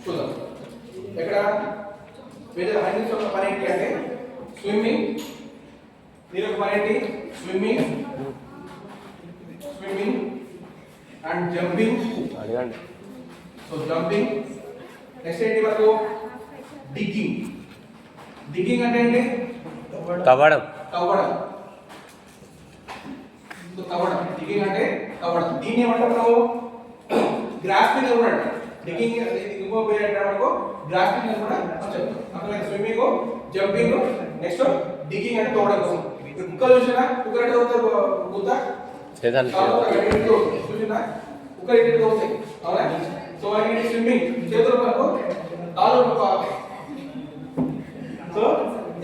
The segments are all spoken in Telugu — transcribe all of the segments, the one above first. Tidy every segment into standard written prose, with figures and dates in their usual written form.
చూద్దాం. ఎక్కడ వేరే హైనిక్స్ యొక్క పని ఏంటి అంటే స్విమ్మింగ్, దీని యొక్క పని ఏంటి swimming and jumping. So jumping. Next ఏంటి మనకు డిగ్గింగ్. డిగ్గింగ్ అంటే ఏంటి తవ్వడం. తవ్వడం. సో తవ్వడం, డిగ్గింగ్ అంటే తవ్వడం. దీన్ని ఏమంటారు మనము గ్రాస్పింగ్ అని కూడా అంటారు. డిగ్గింగ్ ఇంకో పేరు ఏంటంటే మనకు గ్రాస్పింగ్ అని కూడా చెప్తాం. అక్కడ స్విమ్మింగ్, జంపింగ్, నెక్స్ట్ డిగ్గింగ్ అంటే తవ్వడం కోసం. కుక్కలు చూసినా కుక్కలు అంటే అవుతారు గుద్ద చూసినా కుక్కలు ఇంటికి అవుతాయి అవునా. సో అది స్విమ్మింగ్ చేతులు మనకు కాలు. సో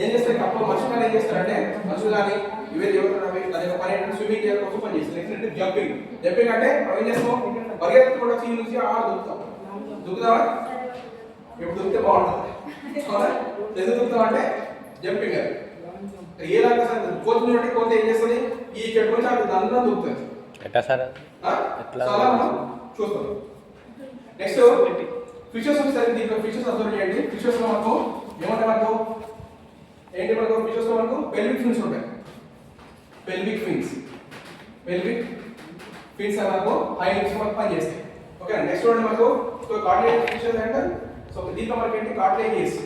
ఏం చేస్తారు అప్పుడు మనుషులు కానీ ఏం చేస్తారంటే మనుషులు కానీ ఇవే ఎవరు దాని యొక్క పని ఏంటంటే స్విమ్మింగ్ చేయడం కోసం పని చేస్తారు. నెక్స్ట్ అంటే జంపింగ్. జంపింగ్ అంటే మనం ఏం చేస్తాం పరిగెత్తు కూడా చీని నుంచి ఆడ దూకుతాం. దూకుతావా? ఇప్పుడు దూకితే బాగుంటుంది అవునా. ఎందుకు దూకుతాం అంటే జంపింగ్. అది ఏ లాగా సార్ కోతి నుండి కోతి ఏం చేస్తుంది ఈ చెట్టు నుంచి అది అందరం దూకుతుంది. ఎట్లా సార్ ఎట్లా చూస్తాం. నెక్స్ట్ ఫిషెస్ ఒకసారి దీంట్లో ఫిషెస్ అబ్జర్వ్ చేయండి. ఫిషెస్ లో మనకు ఏమంటే మనకు ఏంటి మనకు ఫిషెస్ లో మనకు పెల్విక్ ఫిన్స్ ఉంటాయి. పెల్విక్ ఫిన్స్ అని మనకు హైలిక్స్ మనకు పని చేస్తాయి. ఓకే. నెక్స్ట్ చూడండి మనకు కార్టిలేజియస్ ఫిషెస్ అంటే సో దీంట్లో మనకి ఏంటి కార్టిలేజియస్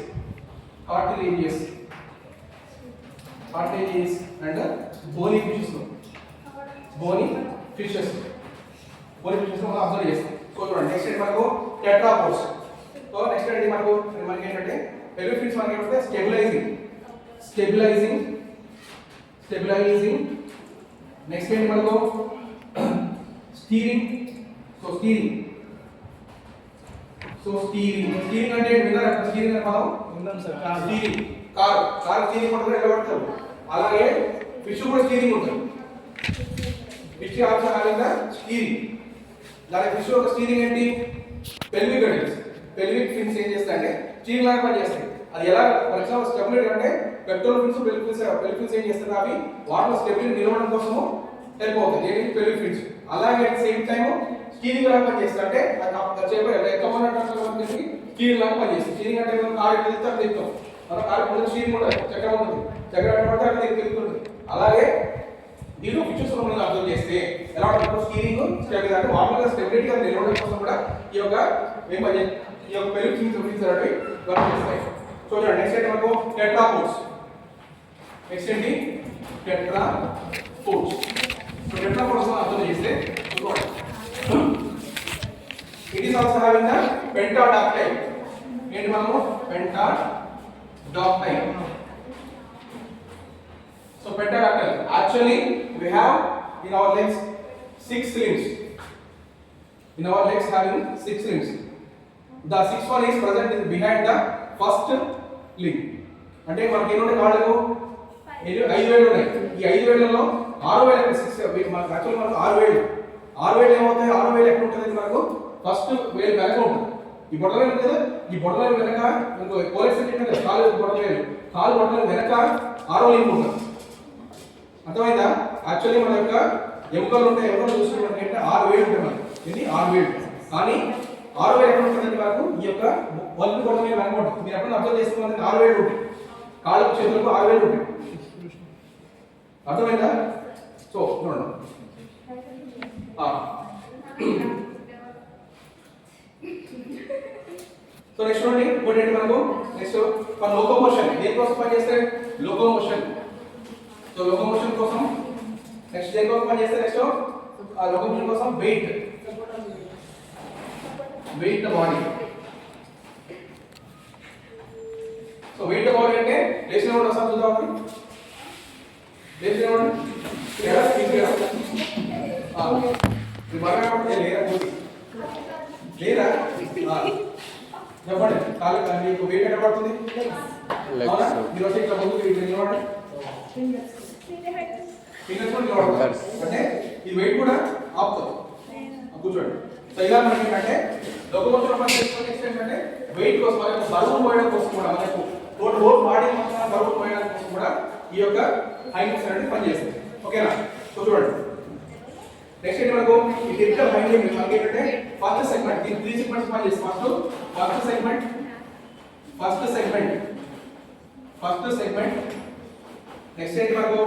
అండ్ బోనీ ఫిషెస్ మనం అబ్జర్వ్ చేస్తాం. సో చూడండి నెక్స్ట్ ఏంటి మనకు టెట్రాపోడ్స్. సో నెక్స్ట్ ఏంటి మనకి ఏంటంటే పెల్విక్ ఫిన్స్ మనకి ఏంటంటే స్టెబిలైజింగ్. నెక్స్ట్ ఏంటి మనకు స్టీరింగ్. సో స్టీరింగ్ అంటే విన్నారా స్టీరింగ్ అనే పదం ఉందాం సార్. స్టీరింగ్ కార్ స్టీరింగ్ ఉంటుంది ఎలా పడతారు అలాగే ఫిష్ కూడా స్టీరింగ్ ఉంటుంది. Fish also having the steering. దాని ఫిష్ యొక్క స్టీరింగ్ ఏంటి పెల్విక్ ఫిన్స్ ఏం చేస్తాయంటే స్టీరింగ్ లాగా పని చేస్తాయి. అది ఎలా ఫర్ ఎగ్జాంపుల్ స్టెబిలిటీ అంటే పెట్రోల్ ఫిన్స్ పెల్విక్ ఫిన్స్ ఏం చేస్తారు అవి వాటర్ స్టెబిలిటీ నిలవడం కోసము హెల్ప్ అవుతుంది ఏంటి పెల్విక్ ఫిన్స్. అలాగే అట్ సేమ్ టైం స్టీరింగ్ లాగా పని చేస్తారు. అంటే స్టీరింగ్ లాగా పని చేస్తుంది. స్టీరింగ్ అంటే మనం కారు వెళ్తే అక్కడ తిప్పుతాం. మన కారు ముందు స్టీరింగ్ ఉంటుంది, చక్రం ఉంటుంది, చక్రం పడితే అక్కడ తిరుగుతుంది. అలాగే దీంట్లో ఫిషెస్ మనం అబ్జర్వ్ చేస్తే ఎలా ఉంటుంది స్టీరింగ్ స్టెబిలిటీ అంటే వాటర్ స్టెబిలిటీ అని నిలవడం కోసం కూడా ఈ యొక్క పెల్విక్ ఫిన్స్ అనేవి వర్క్ చేస్తాయి. చూడండి నెక్స్ట్ ఏంటి మనకు టెట్రాపోడ్స్. నెక్స్ట్ ఏంటి టెట్రాపోడ్స్. సో టెట్రాపోడ్స్ అబ్జర్వ్ చేస్తే it is also having the pentadactyl. ఏంటి మనము pentadactyl. So pentadactyl actually we have in our legs 6 limbs. In our legs having 6 limbs. The sixth one is present behind the first limb. అంటే మనకి ఎన్ని ఉన్నాయి కాళ్ళకు 5 వేళ్ళు ఉన్నాయి. ఈ 5 వేళ్ళలో 6 వేలు 6 మనకు యాక్చువల్లీ మనకు 6 వేళ్ళు ఏమవుతాయి 6 వేలు ఎక్కడ ఉంటుంది మనకు ఫస్ట్ వేలు వెనక ఉంటుంది. ఈ బొటనవేలు ఉంది కదా ఈ బొటనవేలు వెనక ఇంకో కోలెక్స్ అంటే కాలు బొటనవేలు వెనక 6వ లింబ్ ఉంటుంది. అర్థమైందా? యాక్చువల్లీ మన యొక్క ఎముకలు ఉంటాయి. ఎముకలు చూస్తే మనకి ఏంటంటే 6 వేలు ఉంటాయి. మనకి ఇది 6 వేలు కానీ 6 వేలు ఎక్కడ ఉంటుందండి మనకు ఈ యొక్క వల్లు బొటనవేలు వెనక ఉంటుంది. మీరు ఎప్పుడైనా అబ్జర్వ్ చేస్తే మనకి 6 వేలు ఉంటాయి. కాళ్ళకు చేతులకు 6 వేలు ఉంటాయి. అర్థమైందా? సో చూడండి సో నెక్స్ట్ చూడండి ఇంకోటి ఏంటి మనకు నెక్స్ట్ లోకోమోషన్. దేనికోసం పని చేస్తే లోకోమోషన్. సో లోకోమోషన్ కోసం నెక్స్ట్ దేనికోసం పని చేస్తే నెక్స్ట్ లోకోమోషన్ కోసం weight the body. So weight the body అంటే లేచినప్పుడు ఒకసారి చూద్దాం. లేచినప్పుడు లేరా చెప్పండి కాలు మీకు వెయిట్ ఎక్కడ పడుతుంది మీరు వచ్చి ఇట్లా ముందుకు నిలబడండి. అంటే ఈ వెయిట్ కూడా ఆపుతుంది. కూర్చోండి. సో ఇలా మనకి ఏంటంటే లోకోమోషన్ పని ఏంటంటే వెయిట్ కోసం మనకు బరువు మోయడం కోసం కూడా మనకు టోటల్ బాడీ మొత్తం బరువు మోయడం కోసం కూడా ఈ యొక్క హైలిక్స్ అనేది పనిచేస్తుంది. ఓకేనా? సో చూడండి నెక్స్ట్ ఏంటి మనకు ఈ టిపికల్ హైండ్ లింబ్ మనకి ఏంటంటే ఫస్ట్ సెగ్మెంట్ దీని 3 సెగ్మెంట్స్ పని చేస్తాం ఫస్ట్ సెగ్మెంట్ నెక్స్ట్ ఏంటి మనకు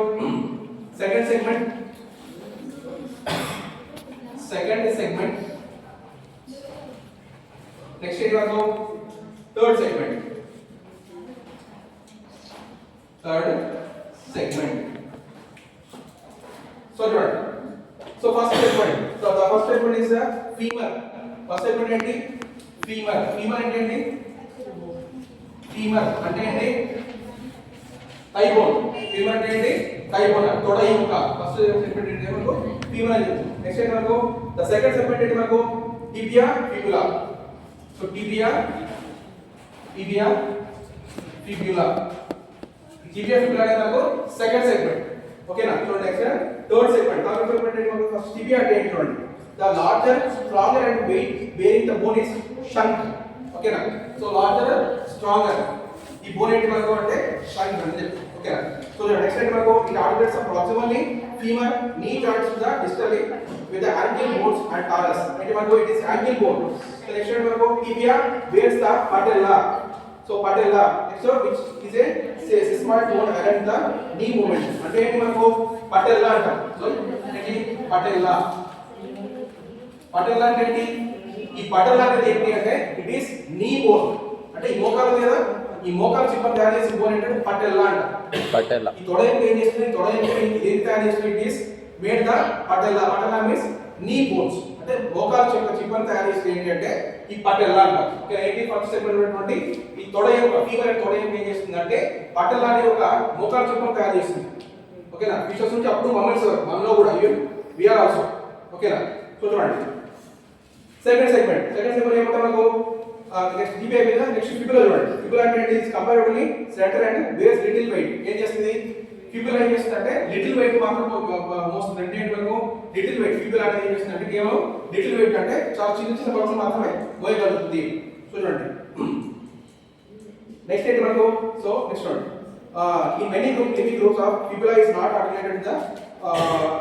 సెకండ్ సెగ్మెంట్ నెక్స్ట్ ఏంటి మనకు థర్డ్ సెగ్మెంట్ సో చూడండి so first segment so the first segment is the femur first segment ఏంటి ఫీమర్ అంటే ఏంటి ఫీమర్ అంటే ఏంటి థై బోన్ ఫీమర్ అంటే ఏంటి థై బోన్ తొడ ఎముక ఫస్ట్ సెగ్మెంట్ ఏంటి మనకు ఫీమర్ అని చెప్తాం నెక్స్ట్ ఏంటి మనకు ద సెకండ్ సెగ్మెంట్ ఏంటి మనకు tibia fibula so tibia fibula అనేది మనకు సెకండ్ సెగ్మెంట్ ఓకేనా చూడండి నెక్స్ట్ థర్డ్ సెగ్మెంట్ ఏంటి మనకు ఫస్ట్ టిబియా అంటే ఏంటి చూడండి the larger stronger and weight bearing the bone is shank ఓకేనా సో లార్జర్ స్ట్రాంగర్ ఈ బోన్ ఏంటి మనకు అంటే షంక్ అని చెప్తాం ఓకేనా సో నెక్స్ట్ ఏంటి మనకు it articulates approximately femur knee joints the distally with the ankle bones and talus అంటే మనకు it is ankle bone so next ఏంటి మనకు tibia bears the patella so patella so which is a small bone around the knee movement అంటే ఏంటి మనకు patella అంటాం సో ఏంటి patella అంటే ఏంటి ఈ patella అనేది ఏంటి అంటే it is knee bone అంటే ఈ మోకాలు మీద ఈ మోకాలు చిప్పని తయారు చేసే బోన్ ఏంటంటే patella అంటాం ఈ తొడ ఏం చేస్తుంది తొడ ఏం తయారు చేస్తుంది it is made the patella means knee bones అంటే మోకాలు చిప్పని తయారు చేసే ఏంటంటే ఈ patella అంటాం ఓకే 81st సెగ్మెంట్ ఉన్నటువంటి ఈ తొడ యొక్క ఫీమర్ తొడ ఏం చేస్తుంది patella అనే ఒక మోకాలు చిప్పని తయారు చేస్తుంది ఓకేనా ఫిషెస్ నుంచి అప్పుడు మమ్మల్స్ మనలో కూడా వి ఆర్ ఆల్సో ఓకేనా సో చూడండి సెకండ్ సెగ్మెంట్ ఏమంటే మనకు నెక్స్ట్ టిబియా మీద నెక్స్ట్ ఫిబులా చూడండి ఫిబులా అంటే it is comparatively centre and base little weight ఏం చేస్తుంది ఫిబులా ఏం చేస్తుంది అంటే లిటిల్ వెయిట్ మాత్రం మోస్తుంది అంటే మనకు లిటిల్ వెయిట్ ఫిబులా అనేది ఏం చేస్తుంది అంటే కేవలం లిటిల్ వెయిట్ అంటే చాలా చిన్న బరువులు మాత్రమే మోయగలుగుతుంది చూడండి నెక్స్ట్ ఏంటి మనకు సో నెక్స్ట్ చూడండి in many groups of fibula is not articulated in the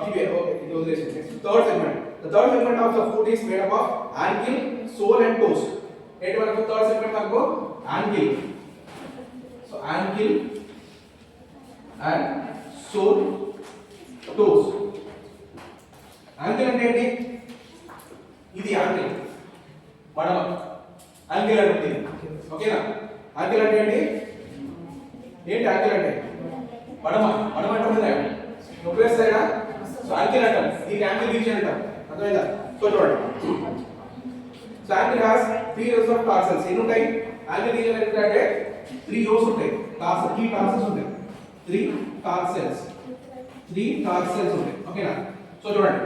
tibia okay it was next third segment the third segment of the foot is made up of ankle sole and toes ఏంటి మనకు థర్డ్ సెగ్మెంట్ మనకు ankle so ankle and sole toes ankle అంటే ఏంటి ఇది ankle మడమ ankle అంటే ఓకేనా ankle అంటే ఏంటి యాంకిల్ అంటే మడమ అంటే ఉందా నొప్పేస్తాయా సో యాంకిల్ అంటాం దీనికి యాంకిల్ రీజియన్ అంటాం అర్థమైందా సో చూడండి so ankle has 3 rows of tarsals ఎన్ని ఉంటాయి యాంకిల్ రీజియన్ అంటే 3 rows ఉంటాయి టార్సల్ 3 tarsals ఉంటాయి 3 tarsals ఉంటాయి ఓకేనా సో చూడండి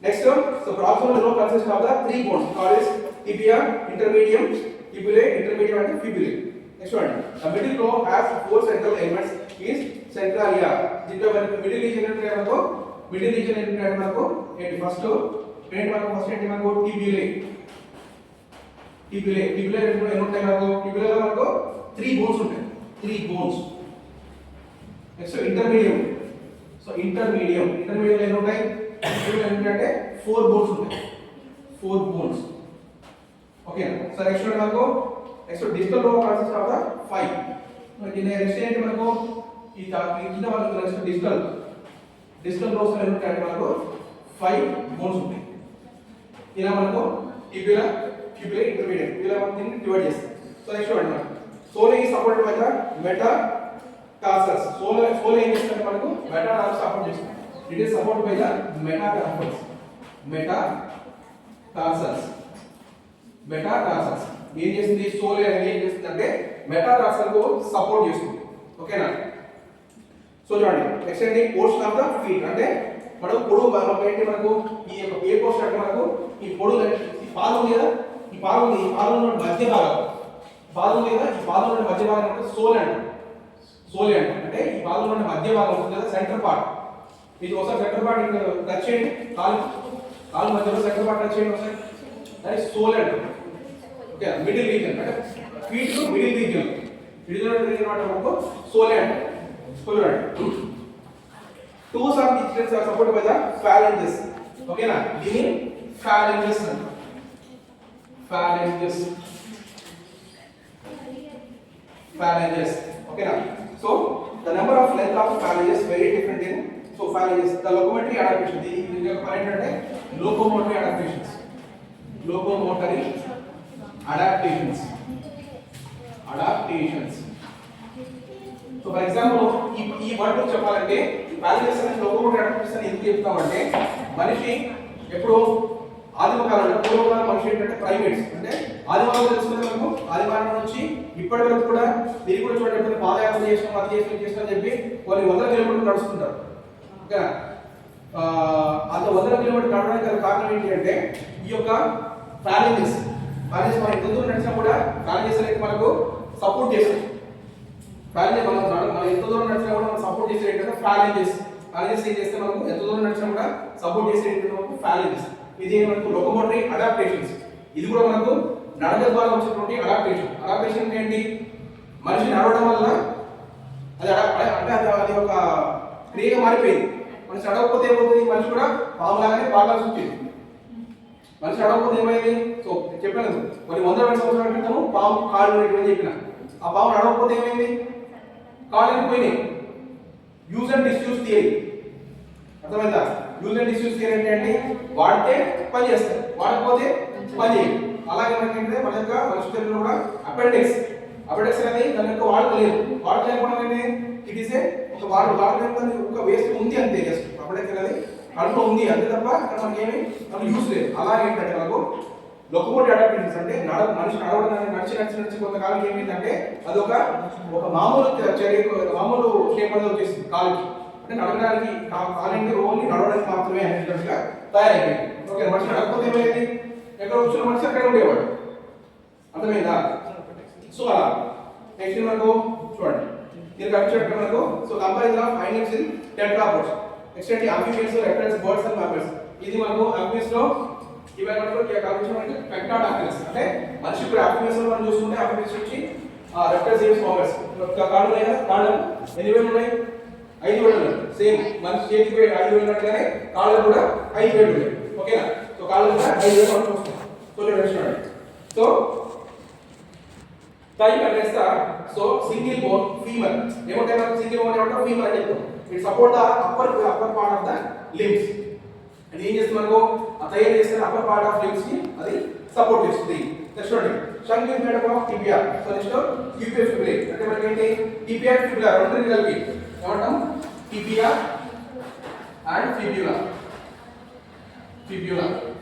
next so proximal row consists of the 3 bones called as tibia intermedium fibulae intermedium and fibulae next one the middle row has 4 central elements is centralia దీంట్లో మనకు మిడిల్ రీజియన్ అంటే మనకు ఏంటి ఫస్ట్ ఏంటి మనకు టిబియులే అంటే ఎన్ని ఉంటాయి మనకు టిబియులలో మనకు 3 బోన్స్ ఉంటాయి 3 బోన్స్ నెక్స్ట్ ఇంటర్మీడియం ఎన్ని ఉంటాయి ఏంటంటే 4 బోన్స్ ఉంటాయి 4 బోన్స్ ఓకే సో నెక్స్ట్ మనకు distal row consists of the 5 మరి నెక్స్ట్ ఏంటి మనకు ఈ కింద మనకు నెక్స్ట్ distal rows లో ఏంటంటే మనకు 5 బోన్స్ ఉంటాయి ఇలా మనకు fibula intermediate ఇలా మనం దీన్ని డివైడ్ చేస్తాం సో నెక్స్ట్ వన్ మనకు sole is supported by the metatarsals sole ఏం చేస్తుంది మనకు metatarsals సపోర్ట్ చేస్తుంది it is supported by the metatarsals ఏం చేస్తుంది సోల్ అనేది ఏం చేస్తుంది అంటే మెటాటార్సల్ కు సపోర్ట్ చేస్తుంది ఓకేనా సో చూడండి నెక్స్ట్ ఏంటి పోర్షన్ ఆఫ్ ద ఫీట్ అంటే మనకు పొడుగు మనకు ఏంటి మనకు ఈ యొక్క ఏ పోర్షన్ అంటే మనకు ఈ పొడుగు ఈ పాదం ఉంది కదా ఈ పాదం మధ్య భాగం మధ్య భాగం అంటే సోల్ అంటే ఈ పాదం మధ్య భాగం ఉంటుంది కదా సెంటర్ పార్ట్ ఇది ఒకసారి సెంటర్ పార్ట్ ఇక్కడ టచ్ చేయండి కాలు మధ్యలో సెంటర్ పార్ట్ టచ్ చేయండి ఒకసారి దట్ ఇస్ సోల్ అంటే ఓకే మిడిల్ రీజియన్ అంటే ఫీట్ కు మిడిల్ రీజియన్ అంటే మనకు సోల్ అంటే toes are the joints are supported by the phalanges ఓకేనా దీని phalanges అంటారు phalanges ఓకేనా so the number of length of phalanges very different in so phalanges the locomotory adaptation దీని యొక్క పని ఏంటంటే locomotory adaptations so for example ఈ వర్డ్ చెప్పాలంటే phalanges అనేది locomotory adaptations అని ఎందుకు చెప్తామంటే మనిషి ఎప్పుడు ఆదిమ కాలంలో పూర్వకాలం మనిషి ఏంటంటే ప్రైమేట్స్ అంటే ఆదివారం తెలుసుకునే మనకు ఆదివారం నుంచి ఇప్పటి వరకు కూడా మీరు కూడా చూడండి పాదయాత్ర చేసిన అది చేసిన అని చెప్పి కొన్ని వందల కిలోమీటర్లు నడుస్తుంటారు ఓకే అంత వందల కిలోమీటర్లు నడవడానికి గల కారణం ఏంటి అంటే ఈ యొక్క phalanges మనం ఎంత దూరం నడిచినా కూడా phalanges అనేది మనకు సపోర్ట్ చేస్తుంది phalanges మనం ఎంత దూరం నడిచినా కూడా మనం సపోర్ట్ చేసే ఏంటంటే phalanges ఏం చేస్తే మనకు ఎంత దూరం నడిచినా కూడా సపోర్ట్ చేసే ఏంటంటే మనకు phalanges ఇది మనకు లోకోమోటరీ అడాప్టేషన్స్ ఇది కూడా మనకు నడక ద్వారా వచ్చేటువంటి అడాప్టేషన్ ఏంటి మనిషి నడవడం వల్ల అది ఒక క్రియగా మారిపోయింది మనిషి నడవకపోతే ఏమవుతుంది మనిషి కూడా పాములాగానే పాగాల్సి వచ్చింది మనిషి నడవకపోతే ఏమైంది సో చెప్పాను కొన్ని వందల సంవత్సరాల క్రితం పాము కాళ్ళు అని చెప్పిన ఆ పాము నడవకపోతే ఏమైంది కాళ్ళు పోయినాయి యూజ్ అండ్ డిస్యూజ్ థియరీ అర్థమైందా యూజ్ అండ్ డిస్యూజ్ థియరీ అంటే వాడితే పని చేస్తారు వాడకపోతే పని చేయదు అలాగే మనకి మన యొక్క మనిషి శరీరంలో కూడా అపెండిక్స్ అనేది దాని యొక్క వాడక లేకపోవడం ఇట్ ఈస్ ఒక వాడలేని ఒక వేస్ట్ ఉంది అంతే జస్ట్ అపెండిక్స్ అనేది కడుపులో ఉంది అంతే తప్ప అక్కడ మనకి ఏమి యూజ్ లేదు అలాగే ఏంటంటే మనకు లోకోమోటివ్ అడాప్టేషన్స్ అంటే మనిషి నడవడం నడిచి కొంతకాలం ఏమైందంటే అది ఒక మామూలు చర్య మామూలు షేప్ అనేది వచ్చేసింది కాలుకి అంటే నడవడానికి కాలంటే ఓన్లీ నడవడానికి మాత్రమే అనేటట్టుగా తయారైపోయింది ఓకే మనిషి నడకపోతే ఏమైంది ఎక్కడ కూర్చున్న మనిషి అక్కడ ఉండేవాడు అర్థమైందా సో అలా నెక్స్ట్ మనకు చూడండి దీనికి వచ్చేటట్టు మనకు so comparison of findings in tetrapods next ఏంటి అమ్ఫిబియన్స్ రెప్టైల్స్ బర్డ్స్ అండ్ మామ్మల్స్ ఇది మనకు అమ్ఫిబియన్స్ లో ఇవన్నీ మనకు కంపారిజన్ పెక్టాడాక్టిలస్ అంటే మనిషి ఇప్పుడు అమ్ఫిబియన్స్ లో మనం చూసుకుంటే అమ్ఫిబియన్స్ నుంచి రెప్టైల్స్ ఏమ్స్ మామ్మల్స్ కాళ్ళు ఉన్నాయి కదా కాళ్ళు ఎన్ని వేలు ఉన్నాయి 5 వేలు ఉన్నాయి సేమ్ మనిషి చేతికి 5 వేలు ఉన్నట్టుగానే కాళ్ళు కూడా 5 వేలు ఉన్నాయి ఓకేనా సో కాళ్ళు కూడా 5 వేలు మనం చూస్తాం సో చూడండి సో టైప్ అనేస్తా సో సింగిల్ బోన్ ఫీమర్ ఏమంటే మనకు సింగిల్ బోన్ ఏమంటాం ఫీమర్ అని చెప్తాం it support the upper part of the limbs అది ఏం చేస్తుంది మనకు ఆ తయారు చేసిన అప్పర్ పార్ట్ ఆఫ్ లింబ్స్ ని అది సపోర్ట్ చేస్తుంది నెక్స్ట్ చూడండి shank is made up of tibia so next tibia fibula అంటే మనకి ఏంటి టిబియా ఫిబ్రిలా రెండు కలిపి ఏమంటాం టిబియా అండ్ ఫిబ్యులా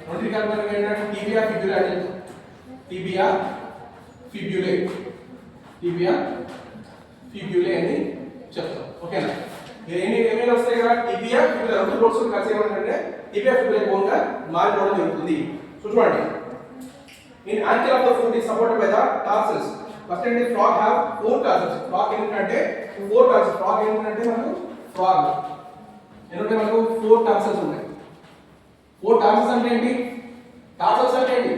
రెండు కలిపి మనకి ఏంటంటే టిబియా ఫిబ్యులా అంటే టిబియా ఫిబ్యులే అని చెప్తాం ఓకేనా ఏమేమి వస్తాయి కదా టిబియా ఫిబ్యులా రెండు రోడ్స్ కలిసి ఏమంటే టిబియా ఫిబ్యులే బోన్ గా మారిపోవడం జరుగుతుంది సో చూడండి in ankle of the foot is supported by the tarsals first and the frog have 4 tarsals frog ఏంటంటే 4 tarsals frog ఏంటంటే మనకు frog ఏంటంటే మనకు 4 tarsals ఉన్నాయి 4 tarsals అంటే ఏంటి tarsals అంటే ఏంటి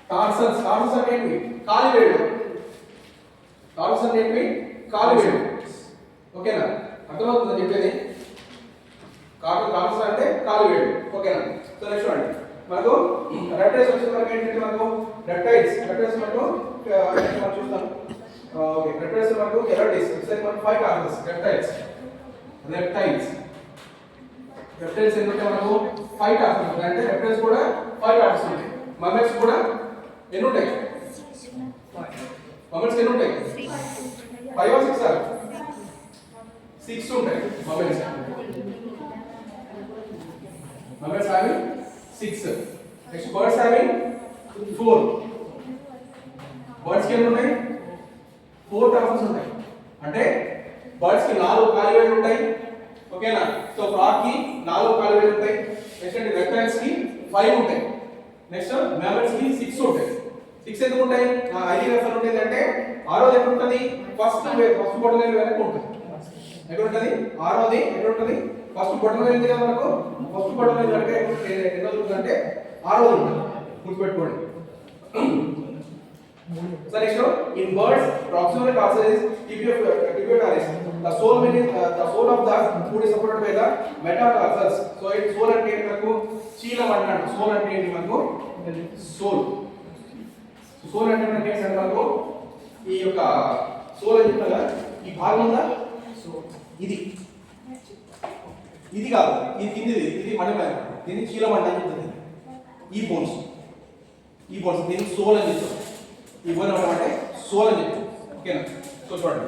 tarsals అంటే ఏంటి కాలి వేళ్ళు tarsals అంటే ఏంటి కాలి వేళ్ళు ఓకేనా అర్థమవుతుందా చెప్పేది tarsals అంటే కాలి వేళ్ళు ఓకేనా సో నెక్స్ట్ చూడండి మనకు రెప్టైల్స్ వచ్చే మనకి ఏంటంటే మనకు రెప్టైల్స్ మనకు మనం చూస్తాం ఓకే రెప్టైల్స్ మనకు ఎరాడిస్ ఎక్సైజ్ మనకు 5 ఆర్డర్స్ రెప్టైల్స్ ఏంటంటే మనకు 5 ఆర్డర్స్ అంటే రెప్టైల్స్ కూడా 5 ఆర్డర్స్ ఉంటాయి మమ్మల్స్ కూడా ఎన్ని ఉంటాయి మమ్మల్స్ ఎన్ని ఉంటాయి 5 or 6 ఆర్ 6 ఉంటాయి mammals having 6 next birds having 4 birds కి ఎన్ని ఉంటాయి 4 tarsals ఉంటాయి అంటే బర్డ్స్ కి 4 కాలి వేళ్ళు ఉంటాయి ఓకేనా సో ఫ్రాగ్ కి 4 కాలి వేళ్ళు ఉంటాయి నెక్స్ట్ అంటే రెప్టైల్స్ కి 5 ఉంటాయి నెక్స్ట్ మ్యామల్స్ కి 6 ఉంటాయి 6 ఎందుకు ఉంటాయి ఐడియా ఉంటుంది అంటే ఆరోది ఎక్కడ ఉంటుంది ఫస్ట్ బొటనవేలు వెనక ఉంటుంది ఎక్కడ ఉంటుంది ఆరోది ఎక్కడ ఉంటుంది ఫస్ట్ బొటనవేలు ఉంది కదా మనకు ఫస్ట్ బొటనవేలు వెనక ఎక్కడ ఉంటుందంటే ఆరోది ఉంటుంది గుర్తుపెట్టుకోండి so So next one, in birds, proximal tarsus is tibialis. The sole of the foot is supported by the metatarsus. So it sole అంటే ఏంటి మనకు చీలం అన్నాడు. Sole అంటే ఏంటి మనకు sole. Sole అంటే మనకి ఏంటి మనకు ఈ యొక్క sole అని చెప్తాగా ఈ భాగం ఉందా ఇది కాదు, ఇది కిందిది, ఇది మణిమయ, దీన్ని చీలం అంటే చెప్తుంది. ఈ బోన్స్ దీన్ని సోల్ అని చెప్తాం. ఈ బోన్ అంటే సోల్ అని చెప్తాం. ఓకేనా? సో చూడండి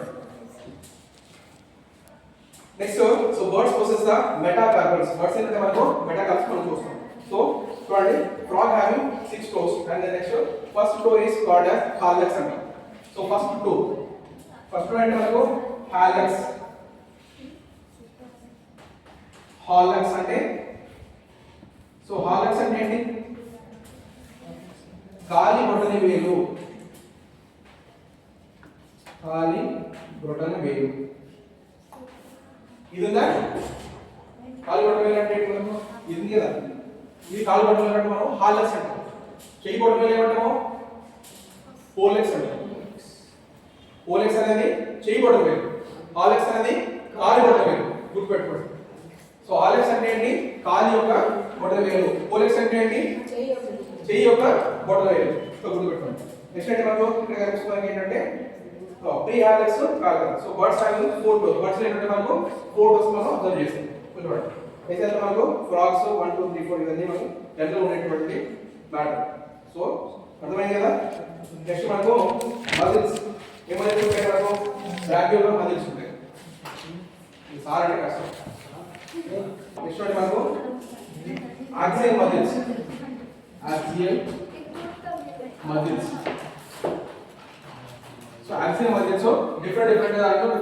next. So birds possess the metacarpals. Birds ఏంటంటే మనకు మెటాకార్పల్స్ మనం చూస్తాం. సో చూడండి, frog having 6 toes and the next first toe is called as hallux అంటాం. సో ఫస్ట్ టో అంటే మనకు హాలక్స్. హాలక్స్ అంటే ఏంటి? కాలి బొటన వేలు. ఇది ఉందా? కాలి బొటన వేలు అంటే ఏంటి మనకు? ఇది ఉంది కదా, ఇది కాలి బొటన వేలు అంటే మనం హాలక్స్ అంటాం. చెయ్యి బొటన వేలు ఏమంటాము? పోలెక్స్ అంటాం. పోలెక్స్ అనేది చెయ్యి బొటన వేలు, హాలక్స్ అనేది కాలి బొటన వేలు. గుర్తుపెట్టుకోండి. సో హాలెక్స్ అంటే ఏంటి? కాలి యొక్క బొటన వేలు. పోలెక్స్ అంటే ఏంటి? చెయ్యి యొక్క బొటన వేలు. సో గుర్తుపెట్టుకోండి. నెక్స్ట్ అంటే మనకు ఇక్కడ కనిపిస్తున్నది ఏంటంటే pre hallux, calx. So birds having 4 toes. Birds ఏంటంటే మనకు 4 toes మనం అబ్జర్వ్ చేస్తాం. చూడండి, అయితే మనకు ఫ్రాగ్స్ 1 2 3 4 ఇవన్నీ మనకు జనరల్ ఉండేటువంటి మ్యాటర్. సో అర్థమైంది కదా? నెక్స్ట్ మనకు మజిల్స్. ఏమైతే ఉంటాయి మనకు? బ్రాక్యూలర్ మజిల్స్ ఉంటాయి. ఇది సార్ అంటే కష్టం. నెక్స్ట్ అంటే మనకు axial muscles. So axial muscles different దాంట్లో